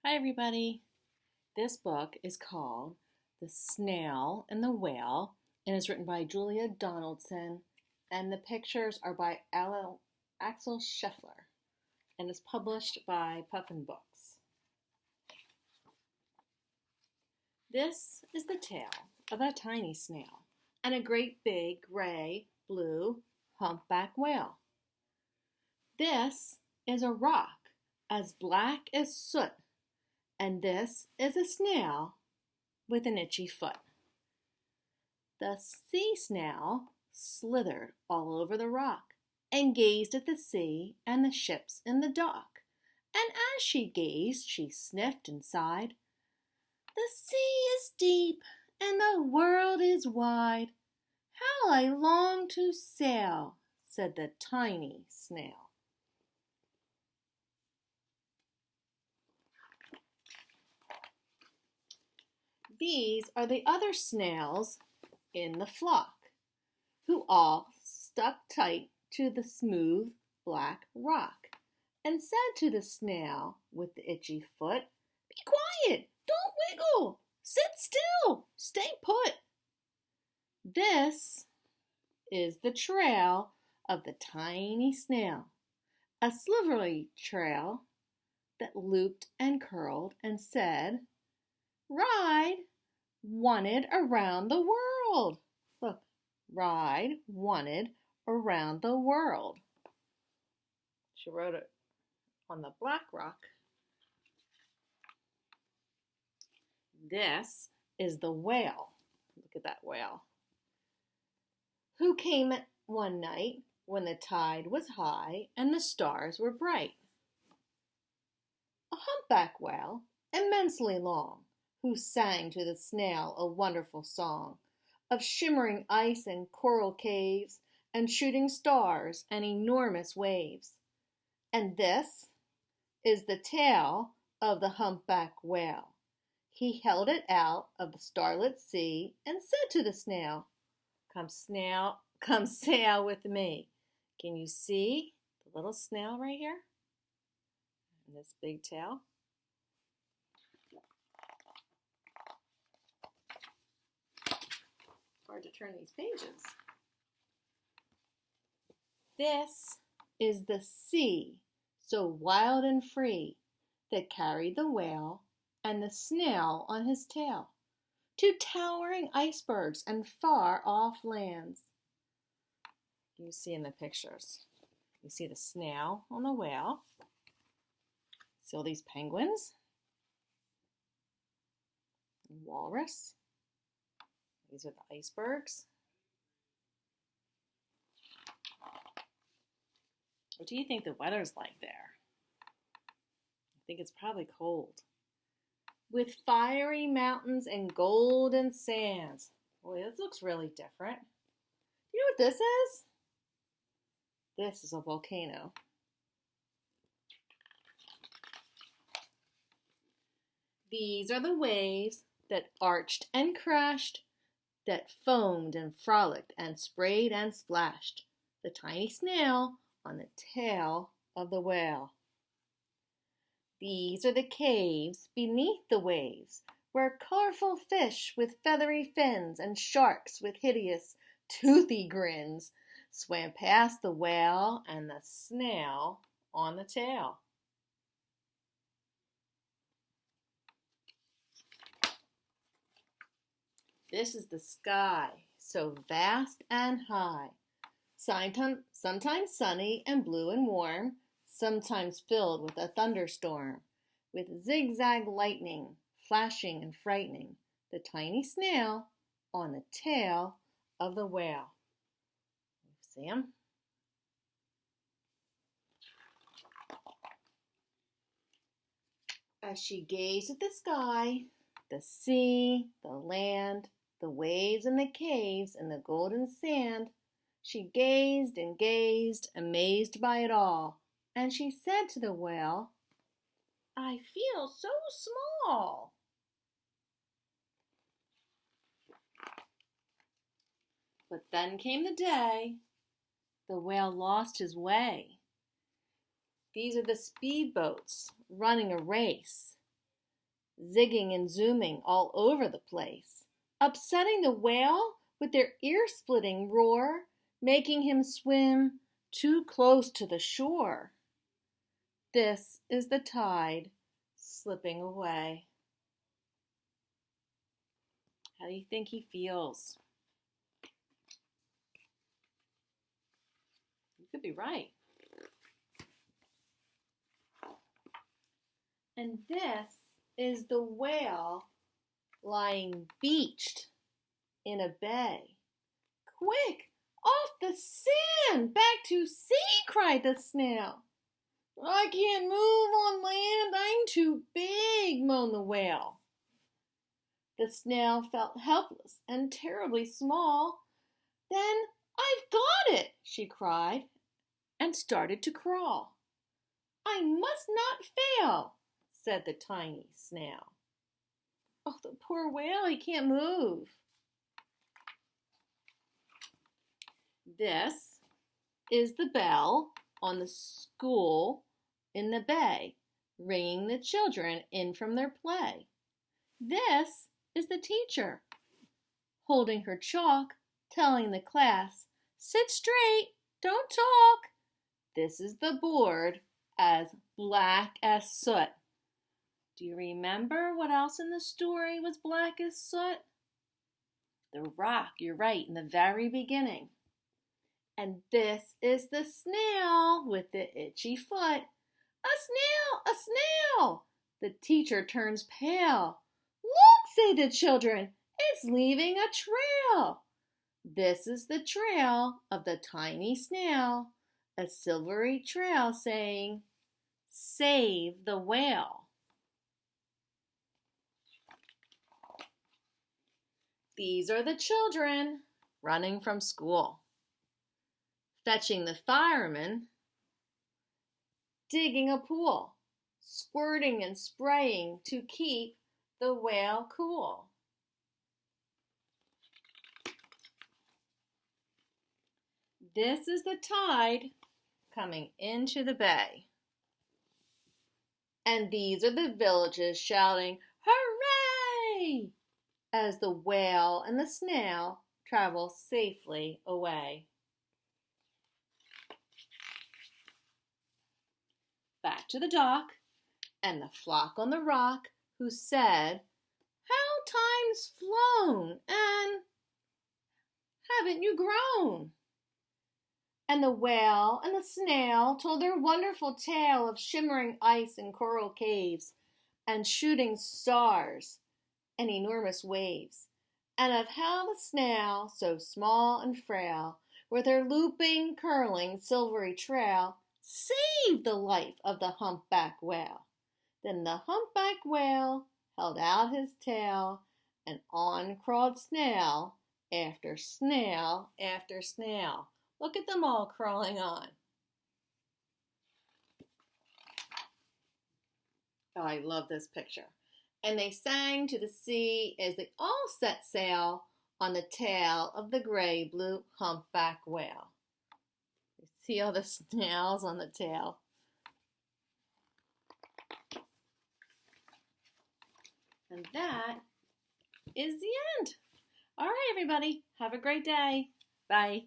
Hi, everybody. This book is called The Snail and the Whale and is written by Julia Donaldson, and the pictures are by Axel Scheffler and is published by Puffin Books. This is the tale of a tiny snail and a great big gray, blue, humpback whale. This is a rock as black as soot. And this is a snail with an itchy foot. The sea snail slithered all over the rock and gazed at the sea and the ships in the dock. And as she gazed, she sniffed and sighed. The sea is deep and the world is wide. How I long to sail, said the tiny snail. These are the other snails in the flock, who all stuck tight to the smooth black rock, and said to the snail with the itchy foot, "Be quiet, don't wiggle, sit still, stay put." This is the trail of the tiny snail, a slivery trail that looped and curled and said, "Ride, wanted around the world." Look, ride, wanted around the world. She wrote it on the black rock. This is the whale. Look at that whale. Who came one night when the tide was high and the stars were bright. A humpback whale, immensely long, who sang to the snail a wonderful song of shimmering ice and coral caves and shooting stars and enormous waves. And this is the tail of the humpback whale. He held it out of the starlit sea and said to the snail, "Come, snail, come sail with me." Can you see the little snail right here? And this big tail? Hard to turn these pages. This is the sea, so wild and free, that carried the whale and the snail on his tail to towering icebergs and far-off lands. You see in the pictures, you see the snail on the whale. See all these penguins, and walrus. These are the icebergs. What do you think the weather's like there? I think it's probably cold. With fiery mountains and golden sands. Boy, this looks really different. You know what this is? This is a volcano. These are the waves that arched and crashed, that foamed and frolicked and sprayed and splashed the tiny snail on the tail of the whale. These are the caves beneath the waves, where colorful fish with feathery fins and sharks with hideous, toothy grins swam past the whale and the snail on the tail. This is the sky, so vast and high, sometimes sunny and blue and warm, sometimes filled with a thunderstorm, with zigzag lightning, flashing and frightening the tiny snail on the tail of the whale. See him? As she gazed at the sky, the sea, the land, the waves and the caves and the golden sand, she gazed and gazed, amazed by it all, and she said to the whale, "I feel so small." But then came the day the whale lost his way. These are the speedboats running a race. zigging and zooming all over the place, upsetting the whale with their ear-splitting roar, making him swim too close to the shore. This is the tide slipping away. How do you think he feels? You could be right. And this is the whale lying beached in a bay. Quick, off the sand, back to sea, cried the snail. I can't move on land, I'm too big, moaned the whale. The snail felt helpless and terribly small. Then I've got it, she cried, and started to crawl. I must not fail, said the tiny snail. Oh, the poor whale, he can't move. This is the bell on the school in the bay, ringing the children in from their play. This is the teacher, holding her chalk, telling the class, sit straight, don't talk. This is the board, as black as soot. Do you remember what else in the story was black as soot? The rock, you're right, in the very beginning. And this is the snail with the itchy foot. A snail, a snail! The teacher turns pale. Look, say the children, it's leaving a trail. This is the trail of the tiny snail, a silvery trail saying, save the whale. These are the children running from school, fetching the firemen, digging a pool, squirting and spraying to keep the whale cool. This is the tide coming into the bay. And these are the villages shouting, hooray! As the whale and the snail travel safely away. Back to the dock, and the flock on the rock, who said, how time's flown, and haven't you grown? And the whale and the snail told their wonderful tale of shimmering ice and coral caves, and shooting stars and enormous waves, and of how the snail, so small and frail, with her looping, curling, silvery trail, saved the life of the humpback whale. Then the humpback whale held out his tail, and on crawled snail after snail after snail. Look at them all crawling on. Oh, I love this picture. And they sang to the sea as they all set sail on the tail of the gray-blue humpback whale. You see all the snails on the tail? And that is the end. All right, everybody. Have a great day. Bye.